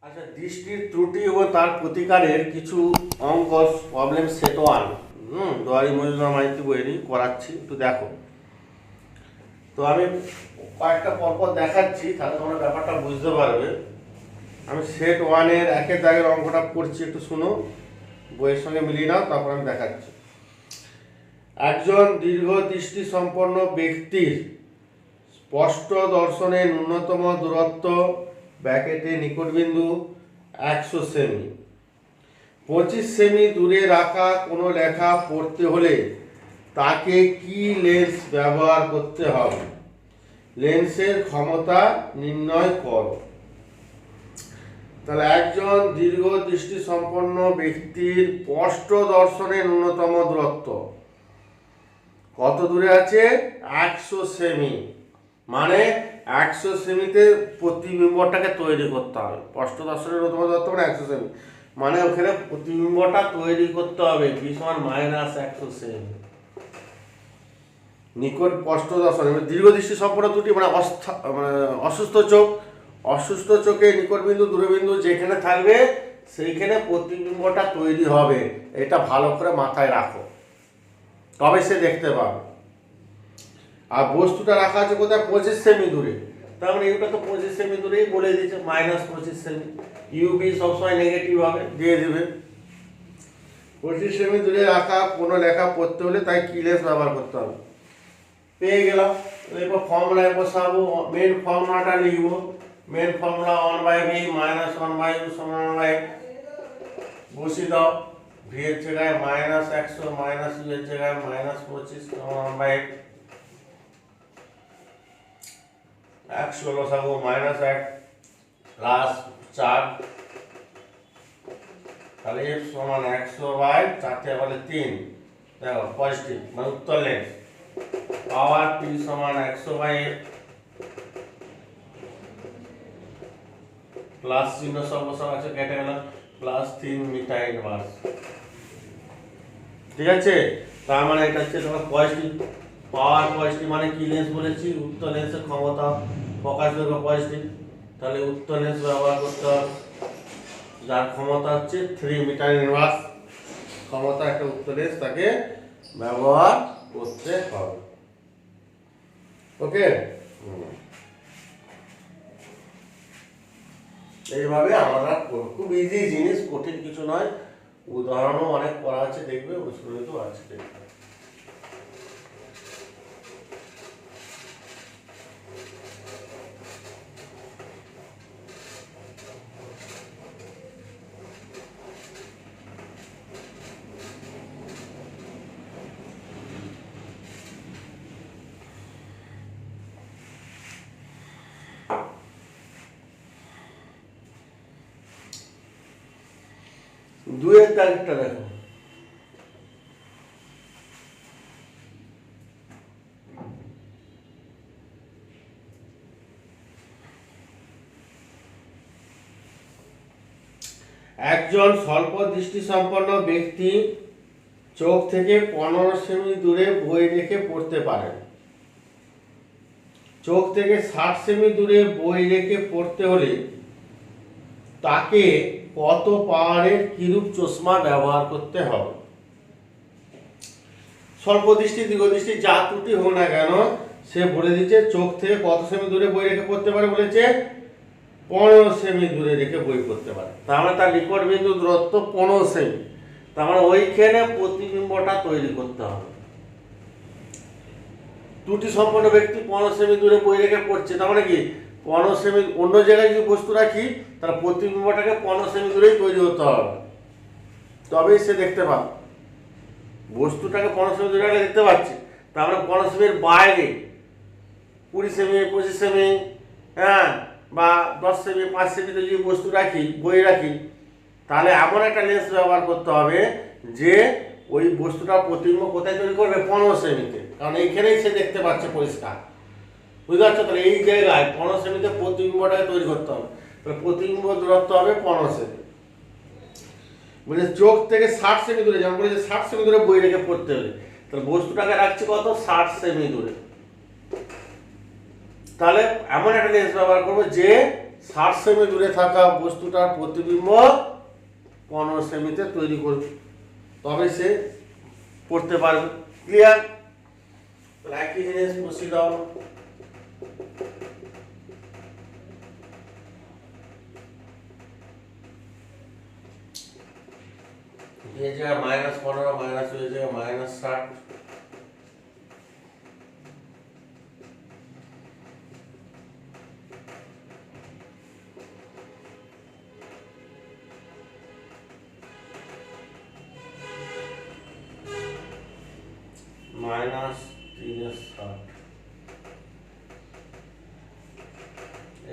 আচ্ছা, দৃষ্টির ত্রুটি ও তার প্রতিকারের কিছু অঙ্ক problem set one Duari Majumdar Maiti বইয়েরই করাচ্ছি, একটু দেখো। তো আমি কয়েকটা পরপর দেখাচ্ছি, তাহলে তোমরা ব্যাপারটা বুঝতে পারবে। আমি সেট ওয়ানের একের দাগের অঙ্কটা করছি, একটু শুনো, বইয়ের সঙ্গে মিলিয়ে নাও, তারপর আমি দেখাচ্ছি। একজন দীর্ঘ দৃষ্টি সম্পন্ন ব্যক্তির স্পষ্ট দর্শনে ন্যূনতম দূরত্ব ব্র্যাকেটে নিকটবিন্দু 100 সেমি, 25 সেমি দূরে রাখা কোনো লেখা পড়তে হলে তাকে কি লেন্স ব্যবহার করতে হবে? লেন্সের ক্ষমতা নির্ণয় করো। তাহলে একজন দীর্ঘ দৃষ্টি সম্পন্ন ব্যক্তির স্পষ্ট দর্শনে ন্যূনতম দূরত্ব কত দূরে আছে? 100 সেমি। মানে 100 সেমিতে প্রতিবিম্বটাকে তৈরি করতে হবে। স্পষ্ট দর্শনের ন্যূনতম দূরত্ব মানে 100 সেমি, মানে ওখানে প্রতিবিম্বটা তৈরি করতে হবে b সমান -100 সেমি। নিকট স্পষ্ট দর্শন দীর্ঘ দৃষ্টি সম্পন্ন ত্রুটি মানে অসুস্থ চোখ। অসুস্থ চোখে নিকটবিন্দু দূরবিন্দু যেখানে থাকবে সেইখানে প্রতিবিম্বটা তৈরি হবে। এটা ভালো করে মাথায় রাখো, তবে সে দেখতে পাবে। আর বস্তুটা রাখা আছে কোথায়? 25 সেমি দূরে। তার মানে এটা তো 25 সেমি দূরেই বলে দিয়েছে, -25 সেমি। ইউবি সবসময় নেগেটিভ হবে, দিয়ে দেবে। 25 সেমি দূরে রাখা কোনো লেখা পড়তে হলে তাই কি লেন্স ব্যবহার করতে হবে? পেয়ে গেলাম। এরপর ফর্মুলায় বসাবো, মেন ফর্মুলাটা লিখবো। মেন ফর্মুলা 1/v -1/u সমান 1/f বসিয়ে দাও। v এর জায়গায় -100 - u এর জায়গায় -25 সমান 1/f। 100 লসাগু -1 প্লাস 4, তাহলে f সমান 100/4 বলে 3। দেখো পজিটিভ মানে উত্তর লেন্স। পাওয়ার p সমান 100/f প্লাস চিহ্ন সব আছে কেটে গেল, প্লাস 3 মিটার ইনভার্স। ঠিক আছে, তার মানে এটা হচ্ছে তোমার পজিটিভ। পাওয়ার পজিটিভ মানে কি লেন্স বলেছি? উত্তর লেন্সের ক্ষমতা, ফোকাস দৈর্ঘ্য পজিটিভ। তাহলে উত্তর লেন্স ব্যবহার করতে হবে, যার ক্ষমতা হচ্ছে 3 মিটার ইনভার্স ক্ষমতা একটা উত্তর লেন্স, তাকে ব্যবহার করতে হবে। ওকে, এইভাবে আমরা খুব ইজি জিনিস, কঠিন কিছু নয়। উদাহরণও অনেক করা আছে, দেখবে অনুশীলনী তো আছে, দেখবে। দুয়ের তারিখটা দেখো। একজন স্বল্প দৃষ্টি সম্পন্ন ব্যক্তি চোখ থেকে 15 সেমি দূরে বই রেখে পড়তে পারেন। চোখ থেকে 60 সেমি দূরে বই রেখে পড়তে হলে তাকে কত পাওয়ারের কিরূপ চশমা ব্যবহার করতে হবে? স্বল্প দৃষ্টি দীর্ঘ দৃষ্টি যা ত্রুটি হোক না কেন, সে বলে দিচ্ছে চোখ থেকে কত সেমি দূরে বই রেখে পড়তে পারে, বলেছে 15 সেমি দূরে রেখে বই পড়তে পারে। তার মানে তার নিকট বিন্দু দূরত্ব 15 সেমি। তার মানে ওইখানে প্রতিবিম্বটা তৈরি করতে হবে। ত্রুটি সম্পন্ন ব্যক্তি 15 সেমি দূরে বই রেখে পড়ছে, তার মানে কি 15 সেমি অন্য জায়গায় যদি বস্তু রাখি তার প্রতিবিম্বটাকে 15 সেমি দূরেই তৈরি হতে হবে, তবেই সে দেখতে পাবে। বস্তুটাকে 15 সেমি দূরে রাখলে দেখতে পাচ্ছে, তার মানে 15 সেমির বাইরে 20 সেমি 25 সেমি হ্যাঁ বা 10 সেমি 5 সেমিতে যদি বস্তু রাখি, বই রাখি, তাহলে এমন একটা লেন্স ব্যবহার করতে হবে যে ওই বস্তুটা প্রতিবিম্ব কোথায় তৈরি করবে? 15 সেমিতে, কারণ এইখানেই সে দেখতে পাচ্ছে পরিষ্কার। বুঝতে পারছো? তাহলে এই জায়গায় 15 সেমিতে প্রতিবিম্বটাকে তৈরি করতে হবে। তাহলে প্রতিবিম্ব দূরত্ব হবে 15 সেমি। বলে চোখ থেকে 60 সেমি দূরে, যেমন বলেছে 60 সেমি দূরে বই রেখে পড়তে হবে, তাহলে বস্তুটাকে রাখছে কত? 60 সেমি দূরে। তাহলে এমন একটা লেন্স ব্যবহার করবো যে 60 সেমি দূরে থাকা বস্তুটার প্রতিবিম্ব 15 সেমিতে তৈরি করবে, তবে সে পড়তে পারবে। ক্লিয়ার? একই জিনিস প্রসিড হল। ये जगह -15 माइनस ये जगह -60, -360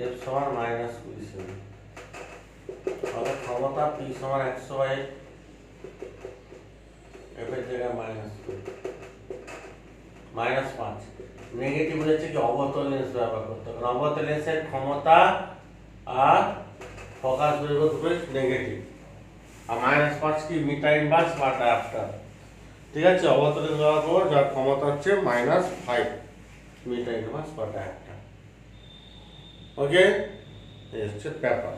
F समान -20 सेमी। अगर क्षमता P समान 100/F एफ এর জায়গায় -5 নেগেটিভ হচ্ছে কি অবতল লেন্স ব্যবহার করতে হবে, কারণ অবতল লেন্সের ক্ষমতা আর ফোকাস দৈর্ঘ্য দুটোই নেগেটিভ, আর -5 কি মিটার ইনভার্স বা ডায়াপ্টার। ঠিক আছে, অবতল লেন্স ব্যবহার করব যার ক্ষমতা হচ্ছে -5 মিটার ইনভার্স বা ডায়াপ্টার। ওকে, এই হচ্ছে ব্যাপার।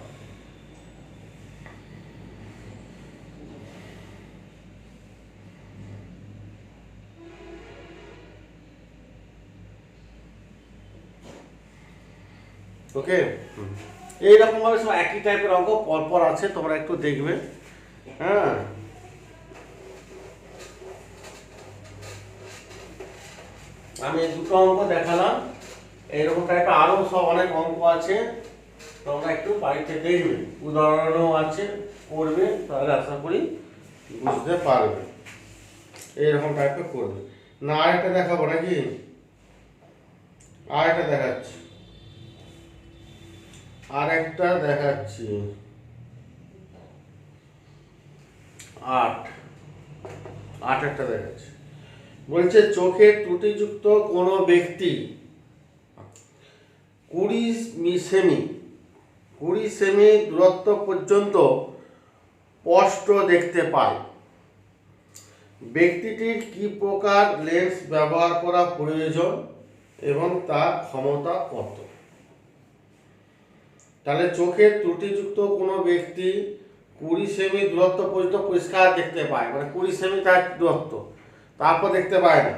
ওকে, এইরকম ভাবে সব একই টাইপের অঙ্ক পরপর আছে, তোমরা একটু দেখবে। হ্যাঁ, আমি দুটো অঙ্ক দেখালাম, এইরকম টাইপের আরো সব অনেক অঙ্ক আছে, তোমরা একটু বাড়িতে দেখবে, উদাহরণও আছে, করবে, তাহলে আশা করি বুঝতে পারবে। এইরকম টাইপের করবে না। আরেকটা দেখাবো নাকি? আরেকটা দেখাচ্ছি, আরেকটা দেখাচ্ছি 8 একটা দেখাচ্ছি। বলছে চোখের ত্রুটিযুক্ত কোনো ব্যক্তি 20 সেমি দূরত্ব পর্যন্ত স্পষ্ট দেখতে পায়। ব্যক্তিটির কি প্রকার লেন্স ব্যবহার করা প্রয়োজন এবং তার ক্ষমতা কত? তাহলে চোখের ত্রুটিযুক্ত কোনো ব্যক্তি 20 সেমি দূরত্ব পর্যন্ত পরিষ্কার দেখতে পায়, মানে 20 সেমি তার দূরত্ব, তারপর দেখতে পায় না,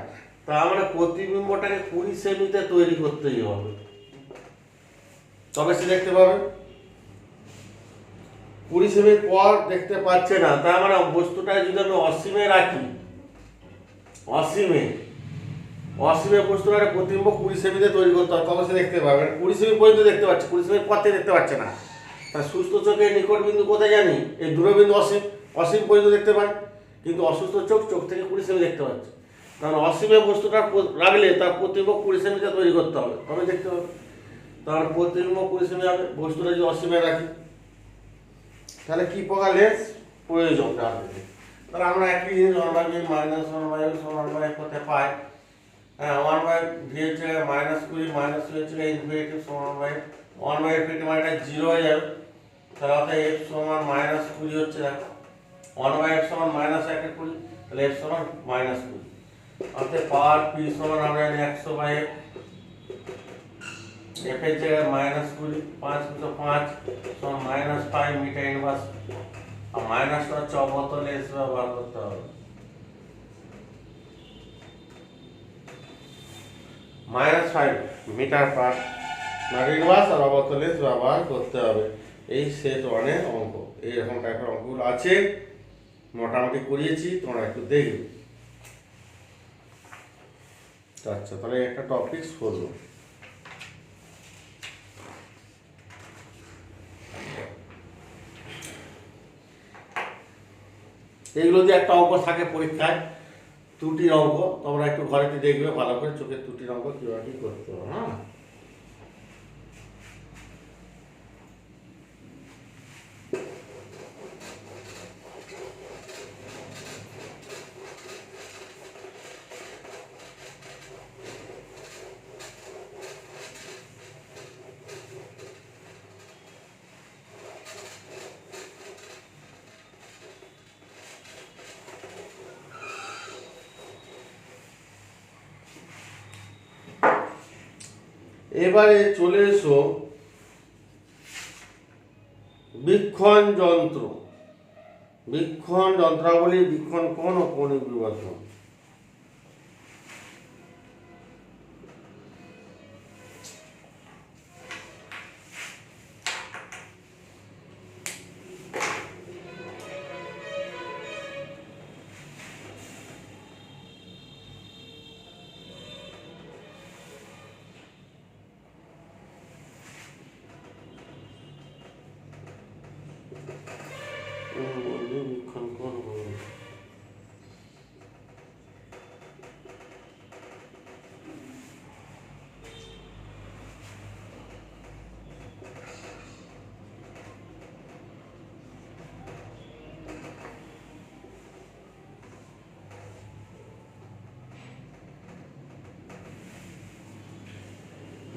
তার মানে প্রতিবিম্বটাকে 20 সেমিতে তৈরি করতেই হবে, তবে সে দেখতে পাবে। 20 সেমির পর দেখতে পাচ্ছে না, তার মানে বস্তুটা যদি আমি অসীমে রাখি, অসীমে বস্তুটাকে প্রতিবিম্ব 20 সেমিতে তৈরি করতে হবে, তবে সে দেখতে পাবে। 20 সেমি পর্যন্ত দেখতে পাচ্ছে, 20 সেমির পর থেকে দেখতে পাচ্ছে না। তার সুস্থ চোখের নিকট বিন্দু কোথায় জানি? এই দূরবিন্দু অসীম পর্যন্ত দেখতে পায়, কিন্তু অসুস্থ চোখ থেকে 20 সেমি দেখতে পাচ্ছে। কারণ অসীমে বস্তুটা রাখলে তার প্রতিবিম্ব 20 সেমিতে তৈরি করতে হবে, তবে দেখতে হবে। তার প্রতিবিম্ব 20 সেমি হবে, বস্তুটা যদি অসীমে রাখি, তাহলে কি প্রকার লেন্স প্রয়োজন? তাহলে আমরা একই জিনিস 1/v -1/f সমান 1/f কোথায় পাই? হ্যাঁ, 1/v এর জায়গায় -20 -2 এর জায়গায় ইনফিনিটিভ সমান 1/f এর মানে 0 হয়ে যাবে। তাহলে অর্থাৎ f সমান -20 হচ্ছে, দেখো 1/f সমান -1/20, তাহলে f সমান -20। অর্থাৎ পাওয়ার p সমান আমরা জানি 100/f, f এর জায়গায় -20, 5 × 5 সমান -5 মিটার ইনভার্স, আর মাইনাসটা হচ্ছে অবতল লেন্স ব্যবহার করতে হবে। -5 মিটার পার ইনভার্স আর অবতল লেন্স ব্যবহার করতে হবে। এই সেট 1 এর অঙ্ক, এইরকম টাইপের অঙ্কগুলো আছে, মোটামুটি করিয়েছি, তোমরা একটু দেখবে। আচ্ছা, তাহলে একটা টপিক হলো এইগুলো যে একটা অঙ্ক থাকে পরীক্ষায়, ত্রুটির অঙ্ক, তোমরা একটু ঘরেতে দেখবে ভালো করে, চোখের ত্রুটির অঙ্ক কীভাবে কী করতে হবে। হ্যাঁ, এবারে চলে এসো বীক্ষণ যন্ত্র, বীক্ষণ যন্ত্রাবলী, বীক্ষণ কোণ ও কৌণিক বিবর্ধন। বীক্ষণ কোণ ও কৌণিক।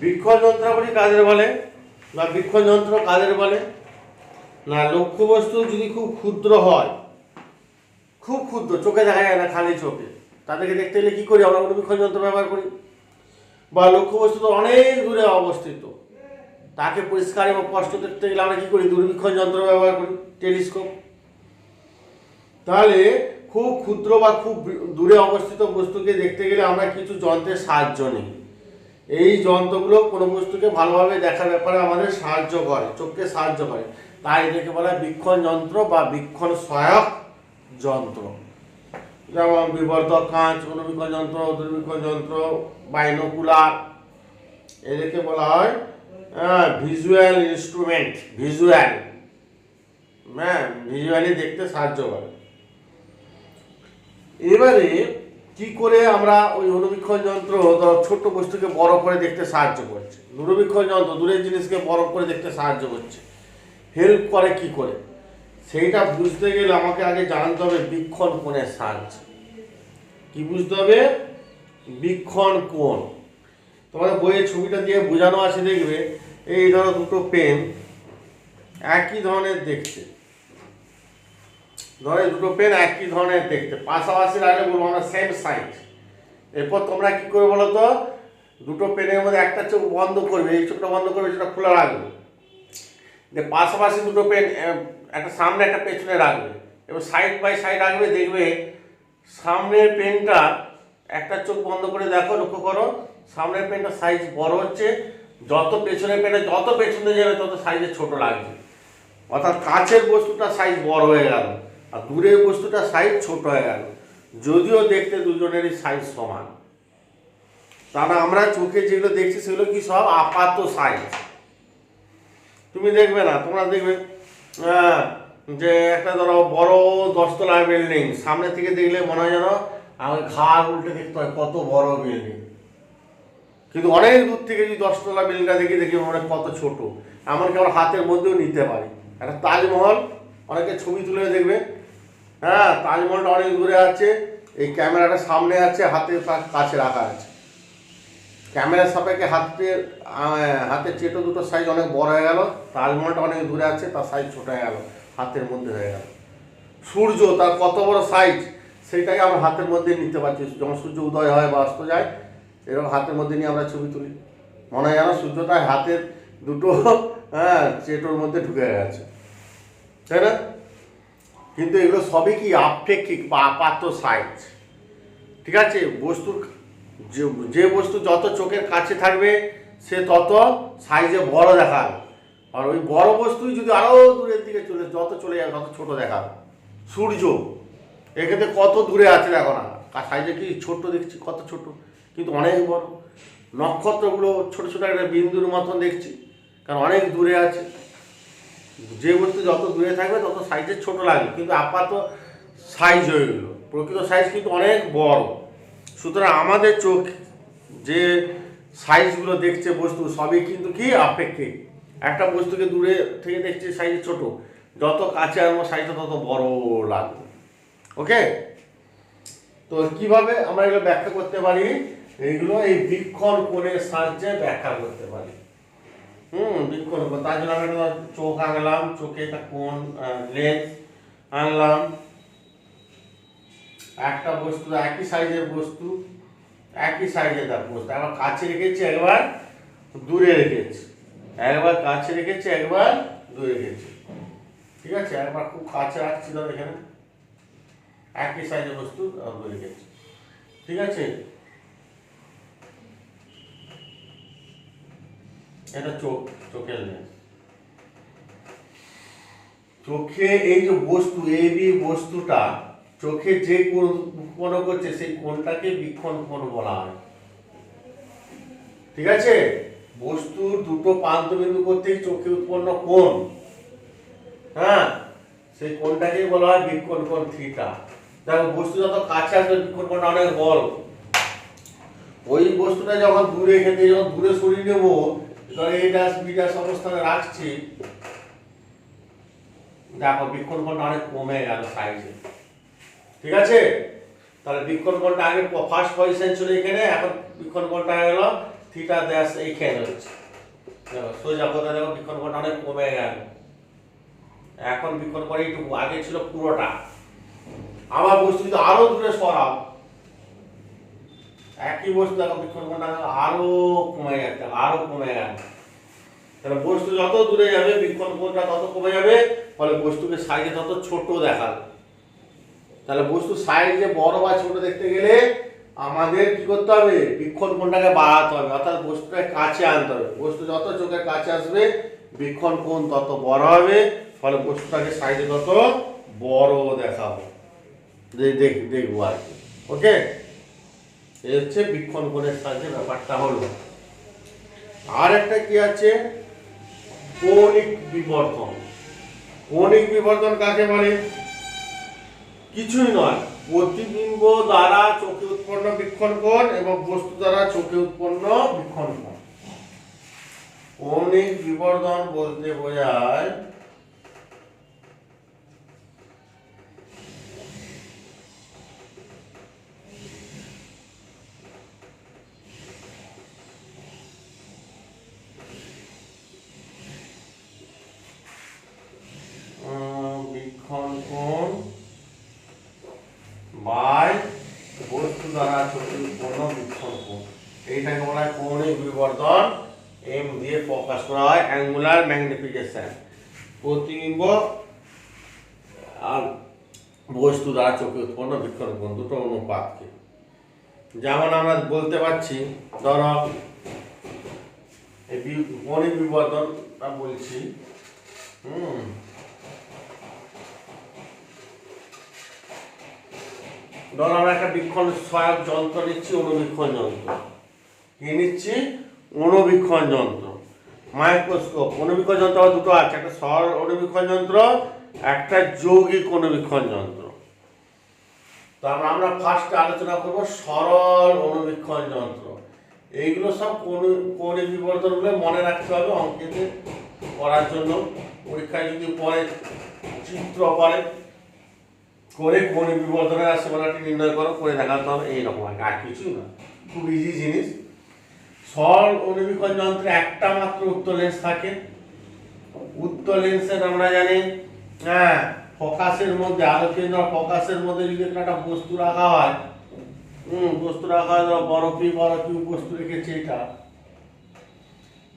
বীক্ষণ যন্ত্রাবলী কাদের বলে বা বীক্ষণ যন্ত্র কাদের বলে? না, লক্ষ্যবস্তু যদি খুব ক্ষুদ্র হয়, খুব ক্ষুদ্র, চোখে দেখা যায় না, খালি চোখে, তাদেরকে দেখতে গেলে কী করি আমরা? বীক্ষণ যন্ত্র ব্যবহার করি। বা লক্ষ্যবস্তু তো অনেক দূরে অবস্থিত, তাকে পরিষ্কার এবং স্পষ্ট দেখতে গেলে আমরা কী করি? দূরবীক্ষণ যন্ত্র ব্যবহার করি, টেলিস্কোপ। তাহলে খুব ক্ষুদ্র বা খুব দূরে অবস্থিত বস্তুকে দেখতে গেলে আমরা কিছু যন্ত্রের সাহায্য নিই। এই যন্ত্রগুলো কোনো বস্তুকে ভালোভাবে দেখার ব্যাপারে আমাদের সাহায্য করে, চোখকে সাহায্য করে, তাই এটাকে বলা হয় বীক্ষণ যন্ত্র বা বীক্ষণ সহায়ক যন্ত্র। যেমন বিবর্ধক কাঁচ, অনুবীক্ষণ যন্ত্র, দূরবীক্ষণ যন্ত্র, বাইনোকুলার, এদেরকে বলা হয় ভিজুয়াল ইনস্ট্রুমেন্ট। ভিজুয়াল, ভিজুয়ালি দেখতে সাহায্য করে। এবারে কি করে আমরা ওই অনুবীক্ষণ যন্ত্র ছোট্ট বস্তুকে বড় করে দেখতে সাহায্য করছে, দূরবীক্ষণ যন্ত্র দূরের জিনিসকে বড় করে দেখতে সাহায্য করছে, হেল্প করে কি করে, সেইটা বুঝতে গেলে আমাকে আগে জানতে হবে বীক্ষণ কোণের সাহায্য। কি বুঝতে হবে? বীক্ষণ কোণ। তোমাদের বইয়ের ছবিটা দিয়ে বোঝানো আছে, দেখবে এই ধরো দুটো পেন একই ধরনের দেখতে, ধরো দুটো পেন একই ধরনের দেখতে, পাশাপাশি রাখলে বলবো আমরা সেম সাইজ। এরপর তোমরা কি করবে বলো তো? দুটো পেনের মধ্যে একটা চোখ বন্ধ করবে, এই চোখটা বন্ধ করবে, সেটা খোলা রাখবে, পাশাপাশি দুটো পেন একটা সামনে একটা পেছনে রাখবে এবং সাইড বাই সাইড রাখবে। দেখবে সামনের পেনটা একটা চোখ বন্ধ করে দেখো, লক্ষ্য করো, সামনের পেনটা সাইজ বড় হচ্ছে, যত পেছনের পেনটা যত পেছনে যাবে তত সাইজে ছোট লাগবে। অর্থাৎ কাছের বস্তুটা সাইজ বড় হয়ে গেল আর দূরের বস্তুটা সাইজ ছোট হয়ে গেল, যদিও দেখতে দুজনেরই সাইজ সমান। তাহলে আমরা চোখে যেগুলো দেখছি সেগুলো কি সব আপাত সাইজ। তুমি দেখবে না, তোমরা দেখবে যে একটা ধরো বড় 10 তলার বিল্ডিং, সামনে থেকে দেখলে মনে হয় যেন আমাকে ঘাড় উল্টে দেখতে হয়, কত বড় বিল্ডিং। কিন্তু অনেক দূর থেকে যদি 10 তলা বিল্ডিংটা দেখি মনে কত ছোট, এমনকি আমরা হাতের মধ্যেও নিতে পারি। একটা তাজমহল, অনেকে ছবি তুলে দেখবে, তাজমহলটা অনেক দূরে আছে, এই ক্যামেরাটা সামনে আছে, হাতের কাছে রাখা আছে, ক্যামেরার সাপেক্ষে হাতের চেটো দুটো সাইজ অনেক বড় হয়ে গেল, তাজমহলটা অনেক দূরে আছে, তার সাইজ ছোট হয়ে গেল, হাতের মধ্যে হয়ে গেল। সূর্য তার কত বড় সাইজ সেটাকে আমরা হাতের মধ্যে নিতে পারছি, যখন সূর্য উদয় হয় বা অস্ত যায়, এরকম হাতের মধ্যে নিয়ে আমরা ছবি তুলি, মনে হয় যেন সূর্যটা হাতের দুটো চেটোর মধ্যে ঢুকে গেছে, তাই না? কিন্তু এগুলো সবই কি আপেক্ষিক বা আপাত সাইজ। ঠিক আছে, বস্তুর যে বস্তু যত চোখের কাছে থাকবে সে তত সাইজে বড় দেখাবে, আর ওই বড় বস্তুই যদি আরও দূরের দিকে যত চলে যাবে তত ছোট দেখাবে। সূর্য এক্ষেত্রে কত দূরে আছে দেখো না, সাইজে কি ছোট দেখছি, কত ছোট, কিন্তু অনেক বড়। নক্ষত্রগুলো ছোট ছোট একটা বিন্দুর মতন দেখছি, কারণ অনেক দূরে আছে। যে বস্তু যত দূরে থাকবে তত সাইজে ছোট লাগবে, কিন্তু আপাত সাইজ হয়ে গেলো, প্রকৃত সাইজ কিন্তু অনেক বড়। সুতরাং আমাদের চোখ যে সাইজগুলো দেখছে বস্তু সবই কিন্তু কি আপেক্ষিক। একটা বস্তুকে দূরে থেকে দেখছে সাইজ ছোট, যত কাছে আনবো সাইজটা তত বড় লাগবে। ওকে, তো কিভাবে আমরা এগুলো ব্যাখ্যা করতে পারি? এইগুলো এই বীক্ষণ কোণের সাহায্যে ব্যাখ্যা করতে পারি। বীক্ষণ কোণ, তার জন্য আমরা চোখ আনলাম, চোখে একটা কোণ লেন্স আনলাম, একটা বস্তু একই সাইজের বস্তু, একই সাইজের বস্তু, একবার কাছে রেখেছি, একবার দূরে রেখেছি, একবার কাছে রেখেছি, একবার দূরে রেখেছি। ঠিক আছে, একবার খুব কাছে রাখছি ধর এখানে একই সাইজের বস্তু রেখেছি, ঠিক আছে। এটা চোখ, চোখের লেন্স। চোখে এই যে বস্তু এবি বস্তুটা চোখে যে কোণ উৎপন্ন করছে সেই কোণটাকে বীক্ষণ কোণ বলা হয়, ঠিক আছে। বস্তুর দুটো প্রান্ত বিন্দু করতেই চোখে উৎপন্ন কোণ, হ্যাঁ, সেই কোণটাকেই বলা হয় বীক্ষণ কোণ থিটা। দেখো বস্তু যত কাছে আসবে বীক্ষণ কোণটা অনেক বড়। ওই বস্তুটা যখন দূরে এখান থেকে যখন দূরে সরিয়ে নেবো, এ ড্যাশ বি ড্যাশ অবস্থানে রাখছি, দেখো বীক্ষণ কোণটা অনেক কমে গেল সাইজে, ঠিক আছে। তাহলে বীক্ষণ কোণটা আগে ফার্স্ট পজিশন ছিল এখানে, এখন বীক্ষণ কোণটা হয়ে গেল থিটা ড্যাশ এইখানে হচ্ছে। দেখো সোজা কথা, দেখো বীক্ষণ কোণটা অনেক কমে গেল। এখন বীক্ষণ কোণ এইটুকু, আগে ছিল পুরোটা। আবার বস্তু যদি আরো দূরে সরাও, একই বস্তু দেখো বীক্ষণ কোণটা আরো কমে যাচ্ছে, আরো কমে গেল। তাহলে বস্তু যত দূরে যাবে বীক্ষণ কোণটা তত কমে যাবে, ফলে বস্তুকে সাইজে তত ছোট দেখাবে। তাহলে বস্তু সাইজে বড় বা ছোট দেখতে গেলে আমাদের কি করতে হবে, বীক্ষণ কোণটাকে বাড়াতে হবে, অর্থাৎ বস্তুটাকে কাছে আনতে হবে। বস্তু যত চোখের কাছে আসবে বীক্ষণ কোণ তত বড় হবে, ফলে বস্তুটাকে সাইজে তত বড় দেখাবো, দেখবো আর কি। ওকে, এই হচ্ছে বীক্ষণ কোণের সাহায্যে ব্যাপারটা হলো। আর একটা কি আছে, কৌণিক বিবর্তন। কৌণিক বিবর্তন কাকে বলে? কিছুই নয়, প্রতিবিম্ব দ্বারা চোখে উৎপন্ন বীক্ষণ কোণ এবং বস্তু দ্বারা চোখে উৎপন্ন বীক্ষণ কোণ। কৌণিক বিবর্তন বলতে বোঝায় বীক্ষণ কোণ বাই বস্তু দ্বারা চোখে উৎপন্ন বীক্ষণ কোণ, এইটাকে বলা হয় কৌণিক বিবর্তন। এম দিয়ে প্রকাশ করা হয় অ্যাঙ্গুলার ম্যাগনিফিকেশন, প্রতিবিম্ব আর বস্তু দ্বারা চোখে উৎপন্ন বীক্ষণ কোণ দুটো অনুপাতকে। যেমন আমরা বলতে পারছি, ধরো এই কৌণিক বিবর্তনটা বলছি, ধরো আমরা একটা বীক্ষণ সহায়ক যন্ত্র নিচ্ছি, অণুবীক্ষণ যন্ত্র। কি নিচ্ছি? অণুবীক্ষণ যন্ত্র, মাইক্রোস্কোপ। অণুবীক্ষণ যন্ত্র আবার দুটো আছে, একটা সরল অণুবীক্ষণ যন্ত্র, একটা যৌগিক অণুবীক্ষণ যন্ত্র। তো আমরা ফার্স্টে আলোচনা করব সরল অণুবীক্ষণ যন্ত্র। এইগুলো সব কৌণিক বিবর্তনগুলো মনে রাখতে হবে অঙ্কেতে করার জন্য। পরীক্ষায় যদি পরে চিত্র করে কৌণিক বিবর্তনের রাশিমালাটি নির্ণয় করে দেখাতে হবে, এইরকম আর কিছুই না, খুব ইজি জিনিস। সরল অণুবীক্ষণ যন্ত্রে একটা মাত্র উত্তর লেন্স থাকে। উত্তর লেন্সের আমরা জানি, হ্যাঁ, ফোকাসের মধ্যে, আলোকেন্দ্র ফোকাসের মধ্যে যদি একটা বস্তু রাখা হয়, বস্তু রাখা হয়, বড় কিউ বস্তু রেখেছে, এটা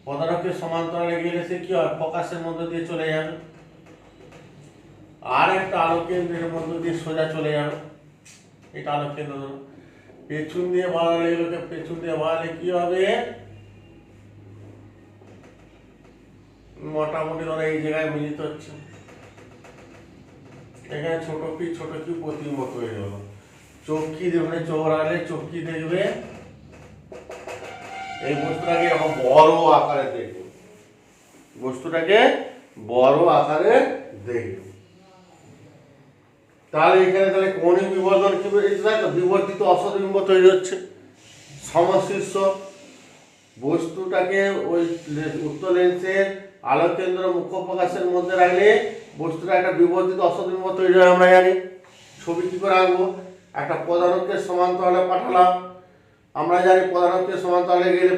প্রধানকের সমান্তরালে গেলে সে কি হয়, ফোকাসের মধ্যে দিয়ে চলে যাবে। আর একটা আলোকেন্দ্রের মধ্যে দিয়ে সোজা চলে যাবে, এটা আলোকেন্দ্র। পেছন দিয়ে বাড়ালে, এগুলোকে পেছন দিয়ে বাড়ালে কি হবে, মোটামুটি ধরো এই জায়গায় মিলিত হচ্ছে, এখানে ছোট কিউ প্রতিবিম্ব তৈরি হলো। চোখি দেখবে, চোখ রাখলে চোখি দেখবে এই বস্তুটাকে এরকম বড় আকারে দেখবে, বস্তুটাকে বড় আকারে দেখবে। তাহলে এখানে তাহলে কৌণিক বিবর্তন কি হয়েছে, বিবর্তিত অসৎবিম্ব তৈরি হচ্ছে। সমশীর্ষ বস্তুটাকে ওই উত্তর লেন্সের আলোকেন্দ্র মুখ্য প্রকাশের মধ্যে রাখলে বস্তুটা একটা বিবর্তিত অসৎবিম্ব তৈরি হয়, আমরা জানি। ছবি কি করে আঁকবো, একটা প্রধানকের সমান্তরালে পাঠালাম, আমরা জানি প্রধানকের সমান্তরালে গেলে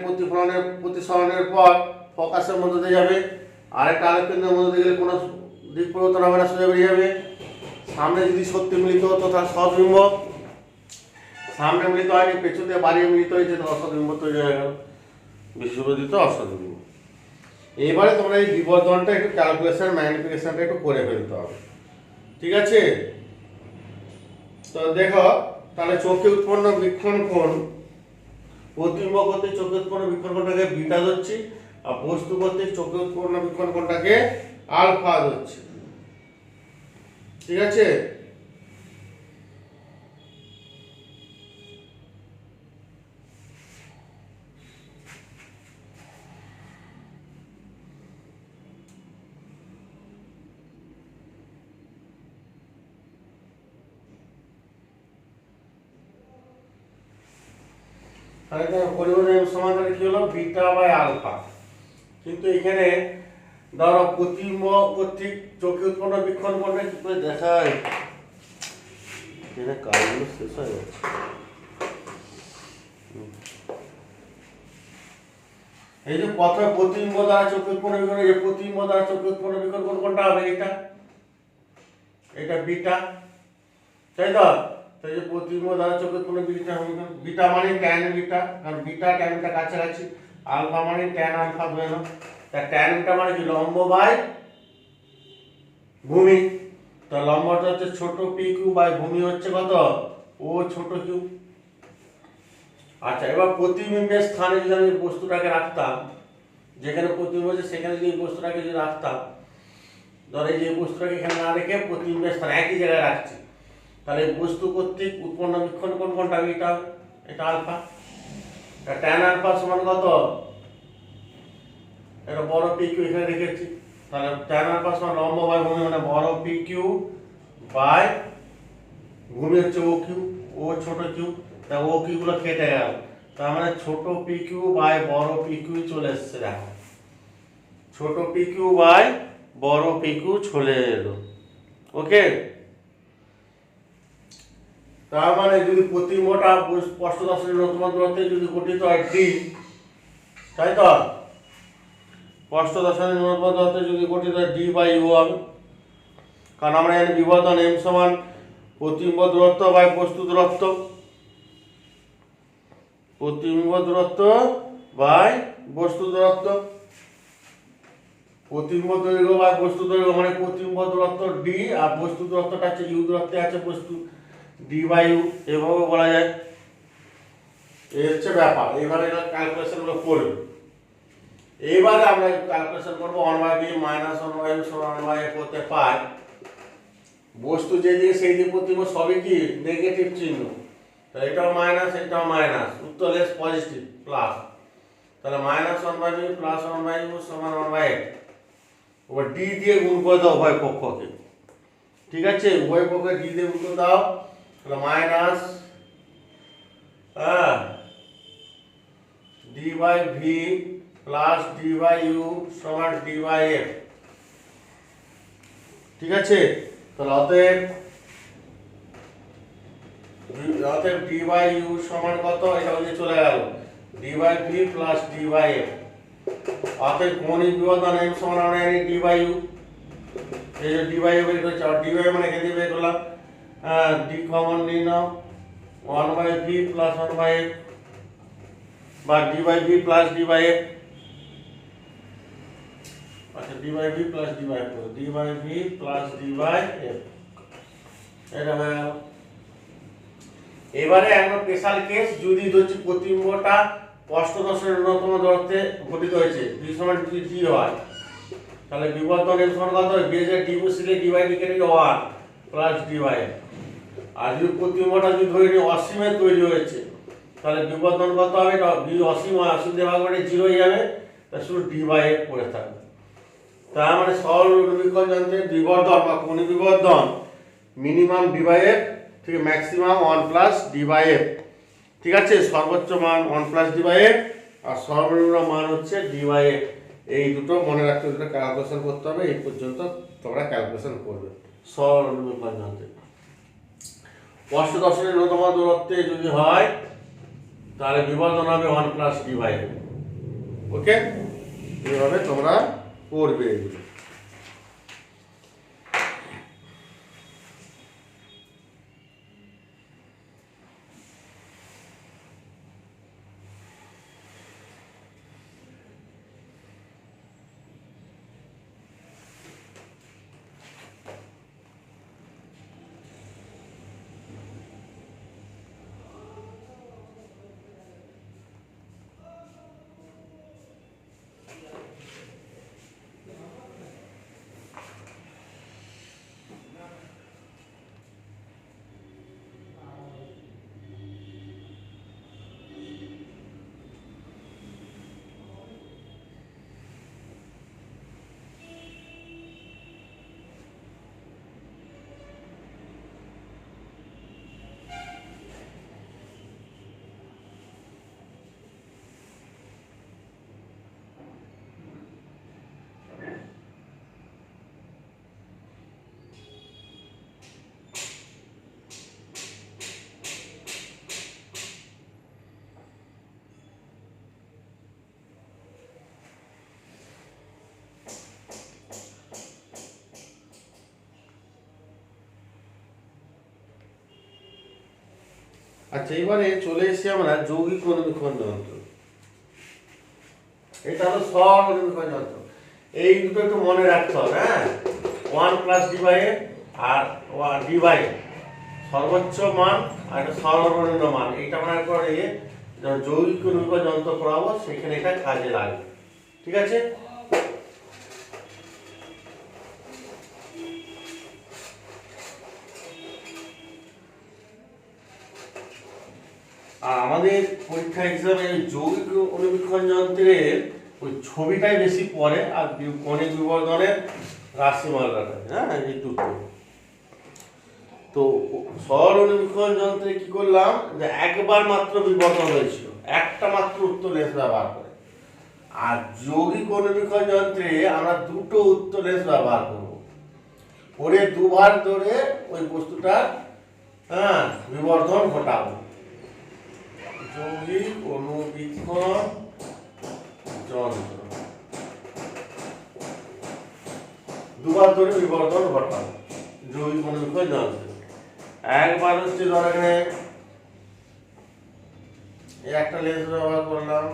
প্রতিসরণের পর ফোকাসের মধ্যে দিয়ে যাবে, আরেকটা আলোকেন্দ্রের মধ্যে দিয়ে গেলে কোনো দিক পরিবর্তন হবে না, সোজা বেরিয়ে যাবে। সামনে যদি সত্যি মিলিত হতো তার সৎবিম্ব, সামনে মিলিত হয়নি, পেছন দিয়ে বাড়িয়ে মিলিত হয়েছে, তো অসৎবিম্ব তৈরি হয়ে গেল, বিশ্ববিদিত অসৎবিম্ব। এবারে তোমরা এই বিবর্ধনটা একটু ক্যালকুলেশন ম্যানিপুলেশনটা একটু করে ফেলতে হবে, ঠিক আছে? তো দেখো তাহলে চোখে উৎপন্ন বীক্ষণ কোণ, প্রতিবিম্ব কর্তৃক চোখে উৎপন্ন বীক্ষণ কোণটাকে বিটা ধরছি, আর বস্তু কর্তৃক চোখে উৎপন্ন বীক্ষণ কোণটাকে আলফা ধরছি, ঠিক আছে? তাহলে পরিবর্তন সমাধানে কি হলো, বিটা বাই আলফা। কিন্তু এখানে ধরো প্রতিবিম্ব কর্তৃক চোখে উৎপন্ন বীক্ষণ কোণটা কি করে দেখায়, এটা কাজগুলো শেষ হয়ে যাচ্ছে। এই যে প্রথমে প্রতিবিম্ব দ্বারা চোখে উৎপন্ন বীক্ষণ, এই যে প্রতিবিম্ব দ্বারা চোখে উৎপন্ন বীক্ষণ কোণটা হবে এটা বিটা, তাই তো? তাই যে প্রতিবিম্ব দ্বারা চোখে উৎপন্ন বিটা মানে ট্যান বিটা, কারণ বিটা ট্যানটা কাছাকাছি, আলফা মানে ট্যান আলফা ধরে নাও। তা ট্যানটা মানে কি, লম্ব বাই ভূমি। তো লম্বটা হচ্ছে ছোট পি কিউ বাই ভূমি হচ্ছে কত, ও ছোট কিউ। আচ্ছা, এবার প্রতিবিম্বের স্থানে যদি আমি বস্তুটাকে রাখতাম, যেখানে প্রতিবিম্ব আছে সেখানে যদি বস্তুটাকে যদি রাখতাম, ধর এই যে বস্তুটাকে এখানে না রেখে প্রতিবিম্বের স্থানে একই জায়গায় রাখছি, তাহলে বস্তু কর্তৃক উৎপন্ন বীক্ষণ কোণ কোনটা, এটা আলফা। ট্যান আলফা সমান কত, এটা বড় পি কিউ এখানে রেখেছি, তাহলে ট্যান আলফা সমান লম্ব বাই ভূমি, মানে বড় পি কিউ বাই ভূমি হচ্ছে ও কিউ, ও ছোট কিউ। তা ও কিউ গুলো কেটে গেল, তার মানে ছোট পি কিউ বাই বড় পি কিউ চলে এসছে। দেখো ছোট পি কিউ বাই বড় পি কিউ চলে এলো, ওকে? তার মানে যদি প্রতিবিম্বটা স্পষ্ট দর্শনের ন্যূনতম দূরত্বে যদি গঠিত হয় ডি, তাই তো? স্পষ্ট দর্শনের ন্যূনতম দূরত্বে যদি গঠিত হয় ডি বাই ইউ হবে, কারণ আমরা জানি বিবর্ধন এম সমান প্রতিবিম্ব দূরত্ব বাই বস্তু দূরত্ব, প্রতিবিম্ব দূরত্ব বাই বস্তু দূরত্ব। প্রতিবিম্ব দৈর্ঘ্য বাই বস্তু দৈর্ঘ্য মানে প্রতিবিম্ব দূরত্ব ডি, আর বস্তু দূরত্বটা আছে ইউ দূরত্বে আছে বস্তু, ডি বাই ইউ, এভাবে বলা যায়। এই হচ্ছে ব্যাপার। এবারে এটা ক্যালকুলেশন গুলো করবে। এবারে আমরা ক্যালকুলেশন করবো 1/b - 1/u সমান 1/f হতে পাই। বস্তু যেদিকে সেই দিকে প্রতিবিম্ব সবই কি নেগেটিভ চিহ্ন, তাহলে এটাও মাইনাস এটাও মাইনাস, উত্তর লেস পজিটিভ প্লাস, তাহলে -1/b + 1/u সমান 1/f। ওবার ডি দিয়ে গুণ করে দাও উভয় পক্ষকে, ঠিক আছে? উভয় পক্ষে ডি দিয়ে গুণ করে দাও, তাহলে minus D by V plus D by U সমান ডি বাই এফ, ঠিক আছে? তাহলে অতএব ডি বাই ইউ সমান কত, এটা ওদিকে চলে গেল, D by V plus D by F. অতএব কৌণিক বিবর্ধন এম সমান আমরা জানি ডি বাই ইউ, এই যে ডি বাই ইউ বের করছি, আর ডি বাই মানে এখান থেকে বের করলাম, ডি কমন নিয়ে নাও, 1/v প্লাস 1/f বা D by V plus D by F. আচ্ছা, D by V plus D by F, D by V plus D by F, এটা হয়ে গেল। এবারে একটা স্পেশাল কেস, যদি ধরছি প্রতিবিম্বটা স্পষ্ট দর্শনের ন্যূনতম দূরত্বে গঠিত হয়েছে, v সমান d হয়, তাহলে বিবর্ধন এর সমান কত হবে, বেজে d বসিয়ে d বাই d কেটে 1 প্লাস d বাই। আর যদি প্রতিবিম্বটা যদি ধরে নিই অসীমের তৈরি হয়েছে, তাহলে বিবর্ধন কত হবে, এটা v অসীম হয়, অসীম দিয়ে ভাগ করে 0 হয়ে যাবে, তা শুধু d বাই f পড়ে থাকবে। তার মানে সরল বীক্ষণ যন্ত্রে বিবর্ধন বা কৌণিক বিবর্ধন মিনিমাম d বাই f থেকে maximum 1 plus d by f, ঠিক আছে? সর্বোচ্চ মান 1 প্লাস d বাই f আর সর্বনিম্ন মান হচ্ছে d বাই f। এই দুটো মনে রাখতে হবে, ক্যালকুলেশন করতে হবে। এই পর্যন্ত তোমরা ক্যালকুলেশন করবে সরল বীক্ষণ যন্ত্রে। স্পষ্ট দর্শনের ন্যূনতম দূরত্বে যদি হয়, তাহলে বিবর্ধন হবে 1 প্লাস d বাই f, ওকে? এইভাবে তোমরা করবে এগুলো। আচ্ছা, এবারে চলে এসেছি আমরা যৌগিক অনুবীক্ষণ যন্ত্র। এটা হলো সরল অনুবীক্ষণ যন্ত্র। এই দুটো একটু মনে রাখতে হবে, হ্যাঁ। 1 + d/n আর d/n সর্বোচ্চ মান আর একটা সর্বনিম্ন মান, এইটা মনে করে যৌগিক অনুবীক্ষণ যন্ত্র পড়াবো, সেখানে এটা কাজে লাগবে। ঠিক আছে? আর আমাদের পরীক্ষা হিসাবে যৌগিক অনুবীক্ষণ যন্ত্রের ওই ছবিটাই বেশি পড়ে, আর কণিক বিবর্ধনের রাশিমালাটা, হ্যাঁ, এই দুটো। তো সরল অনুবীক্ষণ যন্ত্রে কি করলাম, যে একবার মাত্র বিবর্ধন হয়েছিল, একটা মাত্র উত্তর লেন্স ব্যবহার করে। আর যৌগিক অনুবীক্ষণ যন্ত্রে আমরা দুটো উত্তর লেন্স ব্যবহার করব, করে দুবার ধরে ওই বস্তুটার, হ্যাঁ, বিবর্ধন ঘটাবো। যৌগিক অনুবীক্ষণ যন্ত্র দুবার ধরে বিবর্ধন ঘটাবো যৌগিক অনুবীক্ষণ যন্ত্র। একবার হচ্ছে ধর এখানে একটা লেন্স ব্যবহার করলাম,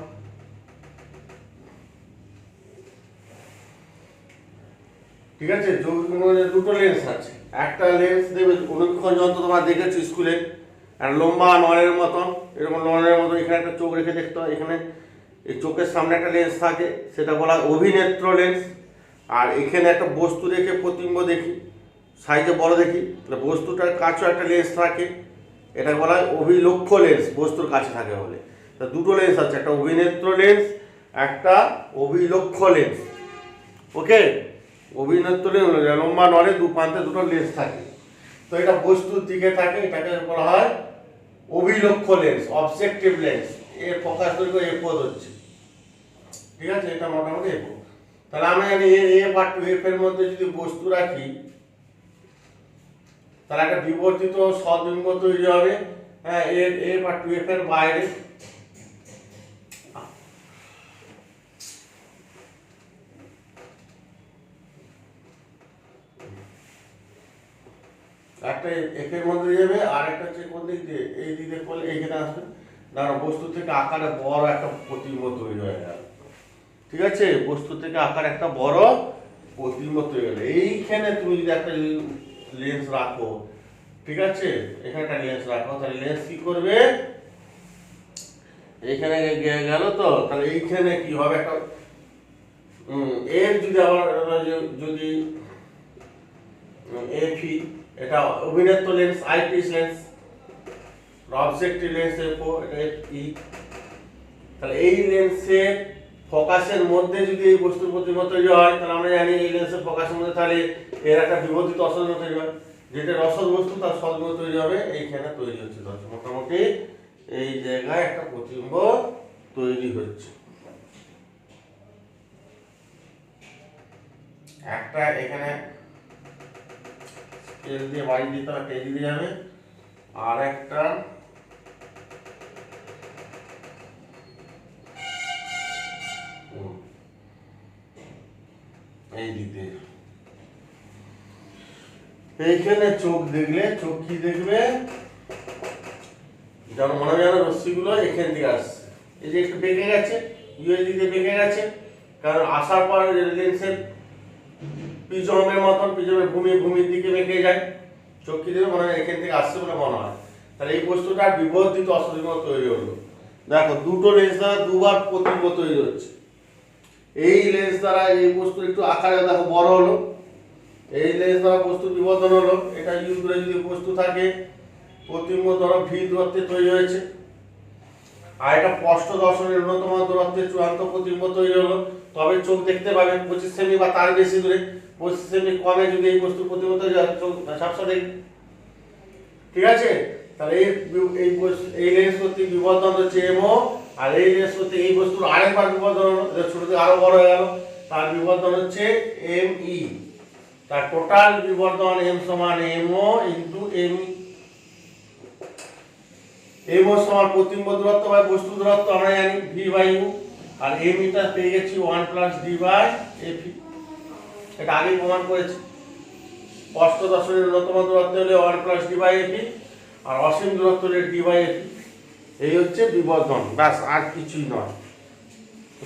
ঠিক আছে। যৌগিক অনুবীক্ষণ দুটো লেন্স আছে। একটা লেন্স দেবে অনুবীক্ষণ যন্ত্র, তোমরা দেখেছো স্কুলে, একটা লম্বা নলের মতন, এরকম নলের মতন এখানে একটা চোখ রেখে দেখতে হয়, এখানে এই চোখের সামনে একটা লেন্স থাকে, সেটা বলা হয় অভিনেত্র লেন্স। আর এখানে একটা বস্তু রেখে প্রতিবিম্ব দেখি, সাইজে বড় দেখি, তাহলে বস্তুটার কাছেও একটা লেন্স থাকে, এটা বলা হয় অভিলক্ষ্য লেন্স, বস্তুর কাছে থাকে বলে। তা দুটো লেন্স আছে, একটা অভিনেত্র লেন্স, একটা অভিলক্ষ্য লেন্স। ওকে, অভিনেত্র লেন্স লম্বা নলে দু প্রান্তে দুটো লেন্স থাকে, তো এটা বস্তুর দিকে থাকে, এটাকে বলা হয় অভিলক্ষ্য লেন্স, অবজেক্টিভ লেন্স। এর ফোকাস দৈর্ঘ্য এফ হচ্ছে, ঠিক আছে, এটা মোটামুটি এফ। তাহলে আমরা জানি এ বা 2f এর মধ্যে যদি বস্তু রাখি, তাহলে একটা বিবর্তিত সদ্বিম্ব তৈরি হবে, হ্যাঁ, এ বা 2f এর বাইরে। একটা এফ এর মধ্যে যাবে, আর একটা হচ্ছে কোন দিক দিয়ে, এই দিক দিয়ে করলে এইখানে আসবে, না বস্তু থেকে আকারে বড় একটা প্রতিবিম্ব তৈরি হয়ে গেল। ঠিক আছে, বস্তু থেকে আকার একটা বড় প্রতিবিম্ব তৈরি হয়ে গেল। এইখানে তুমি যদি একটা লেন্স রাখো, ঠিক আছে, এখানে একটা লেন্স রাখো, তাহলে লেন্স কি করবে, এইখানে গেল, তো তাহলে এইখানে কি হবে, একটা এর যদি আবার যদি এফি, এটা অভিনেত্র lens, eyepiece lens, objective lens F O, এটা এফই। তাহলে এই লেন্সের ফোকাসের মধ্যে যদি এই বস্তুর প্রতিবিম্ব তৈরি হয়, তাহলে আমরা জানি এই লেন্সের ফোকাসের মধ্যে তাহলে এর একটা বিবর্তিত অসৎবিম্ব তৈরি হয়, যেটা রসদ বস্তু তার সদ্বিম্ব তৈরি হবে, এইখানে তৈরি হচ্ছে। মোটামুটি এই জায়গায় একটা প্রতিবিম্ব তৈরি হচ্ছে। একটা এখানে স্কেল দিয়ে বাড়ি দিতে হবে, টেনে দিয়ে যাবে, আর একটা এই দিতে। এইখানে চোখ দেখলে, চোখ কি দেখবে, যেমন মনে হয় যেন রশ্মিগুলো এখান থেকে আসছে, এই যে একটু বেঁকে গেছে, ইউএসডি দিয়ে বেঁকে গেছে, কারণ আসার পর লেন্সের প্রিজমের মতন, প্রিজমের ভূমির দিকে বেঁকে যায়, চোখ কি দেবে, মনে হয় এখান থেকে আসছে বলে মনে হয়। তাহলে এই বস্তুটা বিবর্তিত অসৎবিম্ব তৈরি হলো। দেখো, দুটো লেন্স দ্বারা দুবার প্রতিবিম্ব তৈরি হচ্ছে। এই লেন্স দ্বারা এই বস্তু একটু আকারে দেখো বড় হলো, এই লেন্স দ্বারা বস্তু বিবর্ধন হলো, এটা ইউ দূরে যদি বস্তু থাকে, প্রতিবিম্ব ধরো ভি দূরত্বে তৈরি হয়েছে, আর এটা স্পষ্ট দর্শনের ন্যূনতম দূরত্বে চূড়ান্ত প্রতিবিম্ব তৈরি হলো। তবে চোখ দেখতে পাবে 25 সেমি বা তার বেশি দূরে, 25 সেমি কমে যদি এই বস্তু প্রতিবিম্ব তৈরি হয়, চোখ ঝাপসা দেখবে। ঠিক আছে, তাহলে এই লেন্স কর্তৃক বিবর্ধন হচ্ছে এমও, আর এই লেন্স কর্তৃক এই বস্তুর আরেকবার বিবর্ধন হলো, ছোট থেকে আরো বড় হয়ে গেল, তার বিবর্ধন হচ্ছে এম ই। তার টোটাল বিবর্ধন এম সমান এমও ইন্টু এম ই। এমও সমান প্রতিবিম্ব দূরত্ব বাই বস্তু দূরত্ব আমরা জানি ভি বাই ইউ, আর এম ইটা পেয়ে গেছি 1 + d বাই এফ। এটা আগেই প্রমাণ করেছি, স্পষ্ট দর্শনের ন্যূনতম দূরত্ব হলে 1 + d বাই এফ, আর অসীম দূরত্ব ডি বাই এপি, এই হচ্ছে বিবর্ধন, ব্যাস আর কিছুই নয়।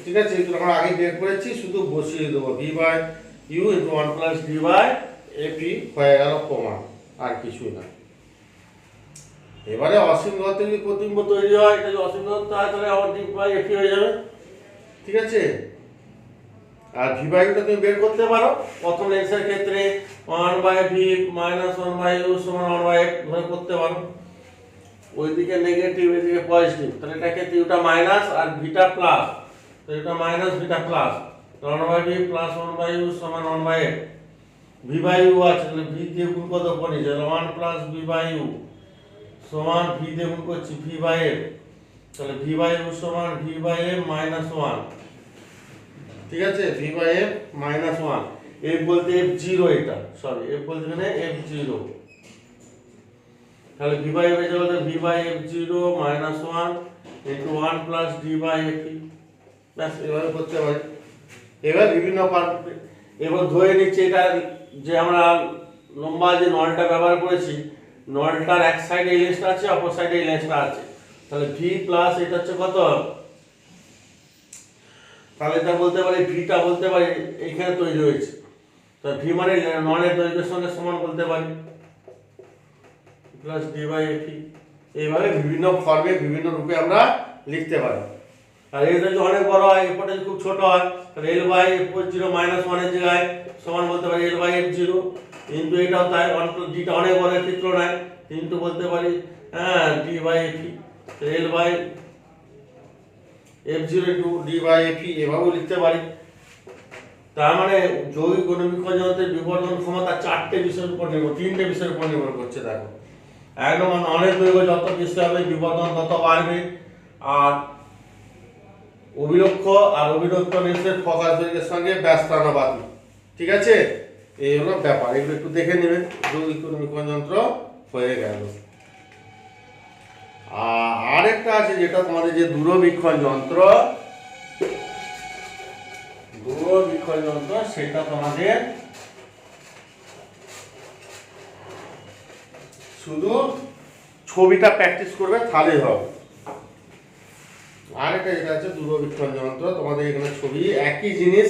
ঠিক আছে, এগুলো আমরা আগে বের করেছি, শুধু বসিয়ে দেবো V by U into 1 plus D by AP হয়ে গেল প্রমাণ, আর কিছুই না। এবারে অসীম দূরত্বে যদি প্রতিবিম্ব তৈরি হয়, এটা যদি অসীম দূরত্ব হয় তাহলে আমার ডি বাই এপি হয়ে যাবে। ঠিক আছে, আর ভি বাই ইউটা তুমি বের করতে পারো প্রথম লেন্সের ক্ষেত্রে 1 by V minus 1 by U সমান 1 বাই এফ ধরে করতে পারো। ওইদিকে নেগেটিভ, এদিকে পজিটিভ, তাহলে এটা ক্ষেত্রে ইউটা মাইনাস আর ভিটা প্লাস, তো এটা মাইনাস ভিটা plus 1 by V plus 1 by U সমান 1 by F. V by U আছে, তাহলে ভি দিয়ে গুণ কত করে নিচে 1 প্লাস ভি বাই ইউ সমান ভি দিয়ে গুণ করছি ভি বাই এফ, তাহলে ভি বাই ইউ সমান ভি বাই এফ মাইনাস 1। ঠিক আছে, V by F minus 1, F বলতে এফ জিরো, এটা সরি এফ বলতে এখানে এফ জিরো, তাহলে ভি বাই এফ এর জায়গায় V by F zero minus 1 into 1 plus D by F, ব্যাস এভাবে করতে পারি। এবার বিভিন্ন এবার ধরে নিচ্ছে এটা যে আমরা লম্বা যে নলটা ব্যবহার করেছি, নলটার এক সাইডে এই লেন্সটা আছে, অপর সাইডে এই লেন্সটা আছে, তাহলে ভি প্লাস এটা হচ্ছে কত, তাহলে এটা বলতে পারি ভিটা বলতে পারি এইখানে তৈরি হয়েছে, তো ভি মানে নলের দৈর্ঘ্যের সঙ্গে সমান বলতে পারি প্লাস ডি বাই এফি। এইভাবে বিভিন্ন ফর্মে বিভিন্ন রূপে আমরা লিখতে পারি। আর এটা যদি অনেক বড় হয়, এরপরে যদি খুব ছোট হয়, তাহলে L by F zero minus 1 এর জায়গায় সমান বলতে পারি L by F zero into এটাও তাই, ডিটা অনেক বড় ক্ষেত্র নয় কিন্তু বলতে পারি হ্যাঁ D by F E, L by F zero into D by F E, এভাবেও লিখতে পারি। তার মানে যৌগিক অনুবীক্ষণ যন্ত্রের বিবর্ধন ক্ষমতা তিনটে বিষয়ের উপর নির্ভর করছে। দেখো, এক নম্বর নলের দৈর্ঘ্য যত বেশি হবে বিবর্ধন তত বাড়বে, আর অভিলক্ষ আর অভিলক্ষ লেন্সের ফোকাস দৈর্ঘ্যের সঙ্গে ব্যস্তানুপাতিক। ঠিক আছে, এই হলো ব্যাপার, এগুলো একটু দেখে নেবেন। যৌগিক অনুবীক্ষণ যন্ত্র হয়ে গেল। আর একটা আছে যেটা তোমাদের যে দূরবীক্ষণ যন্ত্র, সেটা তোমাদের শুধু ছবিটা প্র্যাকটিস করবে তাহলেই হবে। আর একটা যেটা আছে দূরবীক্ষণ যন্ত্র, তোমাদের এখানে ছবি একই জিনিস,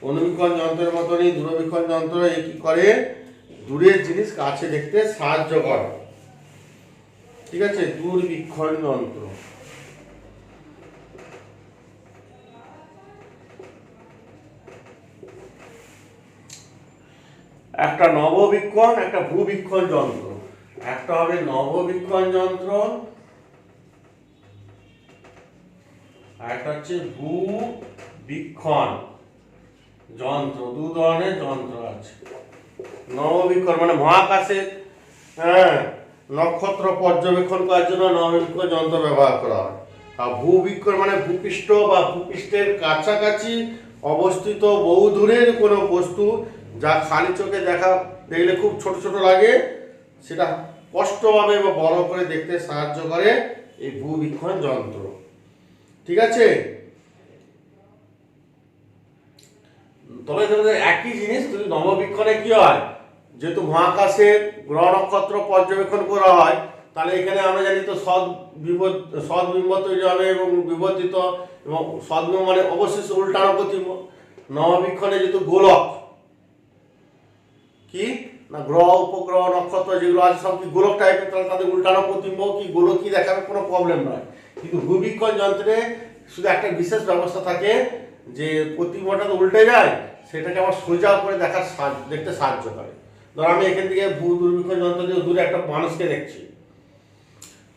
অনুবীক্ষণ যন্ত্রের মতনই দূরবীক্ষণ যন্ত্র কি করে, দূরের জিনিস কাছে দেখতে সাহায্য করে। ঠিক আছে, দূরবীক্ষণ যন্ত্র। একটা নববীক্ষণ, একটা ভূবীক্ষণ যন্ত্র। একটা হবে নববীক্ষণ যন্ত্র, আর একটা হচ্ছে ভূবীক্ষণ যন্ত্র। দু ধরনের যন্ত্র আছে। নববীক্ষণ মানে মহাকাশে নক্ষত্র পর্যবেক্ষণ করার জন্য নববীক্ষণ যন্ত্র ব্যবহার করা হয়। আর ভূবীক্ষণ মানে ভূপৃষ্ঠ বা ভূপৃষ্ঠের কাছাকাছি অবস্থিত বহু দূরের কোনো বস্তু যা খালি চোখে দেখলে খুব ছোট ছোট লাগে, সেটা স্পষ্টভাবে বা বড় করে দেখতে সাহায্য করে এই ভূবীক্ষণ যন্ত্র। ঠিক আছে, তবে একই জিনিস যদি নববীক্ষণে কি হয়, যেহেতু মহাকাশে গ্রহ নক্ষত্র পর্যবেক্ষণ করা হয়, তাহলে এখানে আমরা জানি তো সদ্বিম্ব তৈরি হবে এবং বিবর্তিত, এবং সদ্বিম্ব মানে অবশ্যই উল্টানো প্রতিবিম্ব। নববীক্ষণে যেহেতু গোলক কি না, গ্রহ উপগ্রহ নক্ষত্র যেগুলো আছে সব কি গোলক টাইপের, তাহলে তাদের উল্টানো প্রতিবিম্ব কি গোলকই দেখাবে, কোনো প্রবলেম নয়। কিন্তু ভূবীক্ষণ যন্ত্রে শুধু একটা বিশেষ ব্যবস্থা থাকে যে প্রতিবিম্বটা তো উল্টে যায়, সেটাকে আমার সোজা করে দেখতে সাহায্য করে। ধর আমি এখান থেকে দূরবীক্ষণ যন্ত্র দিয়ে দূরে একটা মানুষকে দেখছি,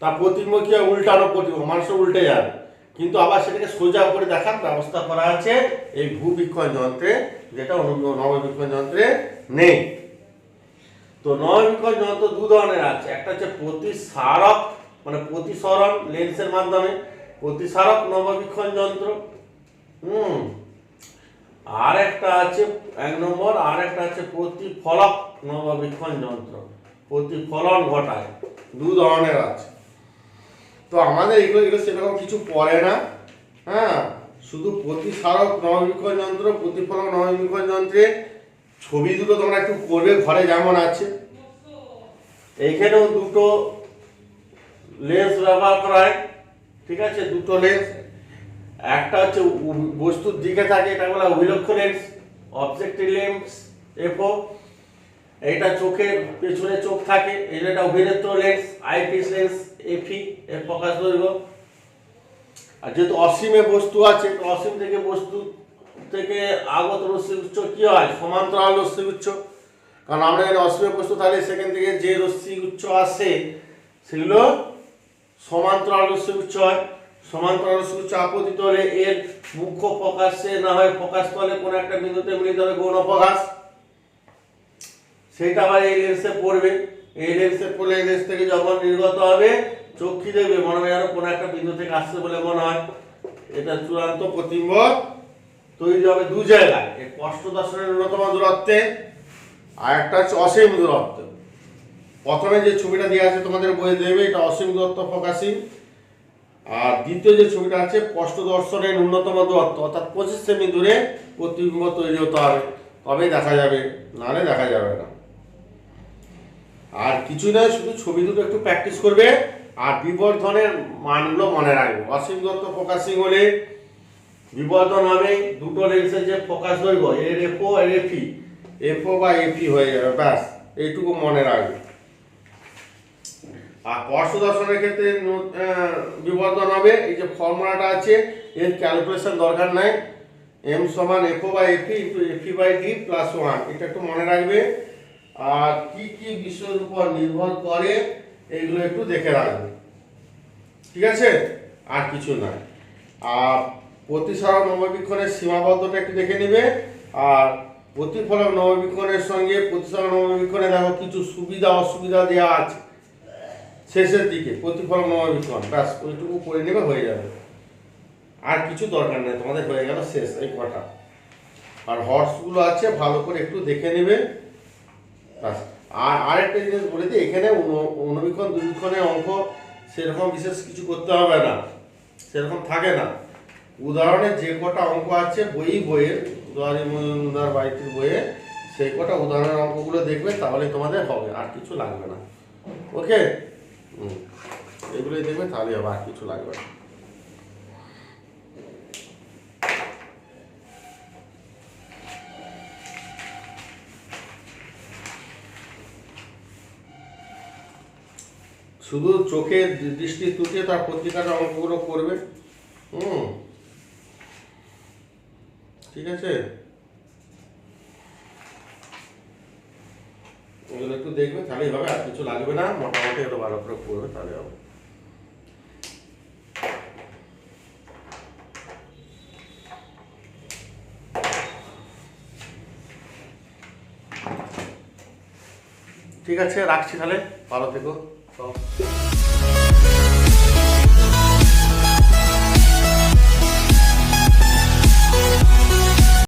তার প্রতিবিম্ব কি হয়, উল্টানো প্রতিবিম্ব, মানুষও উল্টে যাবে, কিন্তু আবার সেটাকে সোজা করে দেখার ব্যবস্থা করা আছে এই ভূবীক্ষণ যন্ত্রে, যেটা নববীক্ষণ যন্ত্রে নেই। তো নববীক্ষণ যন্ত্র দু ধরনের আছে, একটা হচ্ছে প্রতিসারক মানে প্রতিসরণ লেন্সের মাধ্যমে প্রতিসারক নববীক্ষণ যন্ত্র, আর একটা আছে 1 নম্বর, আর একটা আছে প্রতিফলক নববীক্ষণ যন্ত্র, প্রতিফলন ঘটায়। দু ধরনের আছে। তো আমাদের এগুলো সেরকম কিছু পড়ে না, শুধু প্রতিসারক নববীক্ষণ যন্ত্র, প্রতিফলক নববীক্ষণ যন্ত্রে ছবি দুটো তোমরা একটু করবে ঘরে যেমন আছে। এইখানেও দুটো লেন্স ব্যবহার করা হয়, ঠিক আছে, দুটো লেন্স। একটা হচ্ছে বস্তুর দিকে থাকে, এটা বলা অভিলক্ষ লেন্স, অবজেক্টিভ লেন্স এফও। এইটা চোখের পেছনে চোখ থাকে, এটা অভিনেত্র লেন্স, আইপিস লেন্স এফি, এর ফোকাস দৈর্ঘ্য। আর যেহেতু অসীমে বস্তু আছে, তো অসীম থেকে বস্তু থেকে আগত রশ্মি উচ্চ কি হয়? সমান্তরাল রশ্মি উচ্চ। কারণ আমরা এখানে অসীমে বস্তু তাহলে সেখান থেকে যে রশ্মি উচ্চ আসে সেগুলো সমান্তরাল রশ্মি উচ্চ হয়। সমান্তরাল রশ্মি উচ্চ আপতিত হলে এর মুখ্য প্রকাশে না হয় ফোকাস তলে কোনো একটা বিন্দুতে মিলিত হবে গৌণ প্রকাশ, সেটা আবার এই লেন্সে পড়বে। এই লেন্সে পড়লে এই লেন্স থেকে যখন নির্গত হবে চোখ কি দেখবে? মনে হয় যেন কোনো একটা বিন্দু থেকে আসছে বলে মনে হয়। এটা চূড়ান্ত প্রতিবিম্ব তৈরি হবে দু জায়গায়, এই স্পষ্ট দর্শনের ন্যূনতম দূরত্বে, আর একটা হচ্ছে অসীম দূরত্ব। প্রথমে যে ছবিটা দেওয়া আছে তোমাদের বইয়ে দেবে, এটা অসীম দূরত্ব ফোকাসিং। আর দ্বিতীয় যে ছবিটা আছে স্পষ্ট দর্শনের ন্যূনতম দূরত্ব, অর্থাৎ 25 সেমি দূরে প্রতিবিম্ব তৈরি হতে হবে, তবেই দেখা যাবে, নাহলে দেখা যাবে না। আর কিছু নয়, শুধু ছবি দুটো একটু প্র্যাকটিস করবে আর বিবর্ধনের মানগুলো মনে রাখবে। অসীম দূরত্ব ফোকাসিং হলে বিবর্ধন হবে দুটো লেন্সের যে ফোকাস দৈর্ঘ্য, এর এফও এর এফি, এফও বা এফি হয়ে যাবে, ব্যাস এইটুকু মনে রাখবে। আর স্পর্শ দর্শনের ক্ষেত্রে বিবর্ধন হবে, এই যে ফর্মুলাটা আছে এর ক্যালকুলেশন দরকার নাই, এম সমান F O by F E into F E by D plus 1, এটা একটু মনে রাখবে। আর কি কি বিষয়ের উপর নির্ভর করে এইগুলো একটু দেখে রাখবে, ঠিক আছে, আর কিছু নয়। আর প্রতিসরণ নববীক্ষণের সীমাবদ্ধতা একটু দেখে নেবে। আর প্রতিফলক নববীক্ষণের সঙ্গে প্রতিসরণ নববীক্ষণে দেখো কিছু সুবিধা অসুবিধা দেওয়া আছে শেষের দিকে, প্রতিফলক নববীক্ষণ, ব্যাস ওইটুকু করে নেবে, হয়ে যাবে, আর কিছু দরকার নেই, তোমাদের হয়ে গেল শেষ এই কটা। আর হর্সগুলো আছে ভালো করে একটু দেখে নেবে, ব্যাস। আর আরেকটা জিনিস বলে দিই, এখানে অনুবীক্ষণ দুর্বীক্ষণের অঙ্ক সেরকম বিশেষ কিছু করতে হবে না, সেরকম থাকে না। উদাহরণে যে কটা অঙ্ক আছে বইয়ের উদাহরণ মজুমদার বাইতির বইয়ে, সেই কটা উদাহরণের অঙ্কগুলো দেখবে, তাহলে তোমাদের হবে, আর কিছু লাগবে না। ওকে, এগুলোই দেখবে, তাহলে হবে, আর কিছু লাগবে না। শুধু চোখের দৃষ্টি ত্রুটি তার পত্রিকাটা অঙ্কগুলো করবে, ঠিক আছে, এগুলো একটু দেখবে, তাহলেই হবে, আর কিছু লাগবে না, মোটামুটি এগুলো ভালো করে করবে, তাহলে হবে। ঠিক আছে, রাখছি তাহলে, ভালো থেকো সব।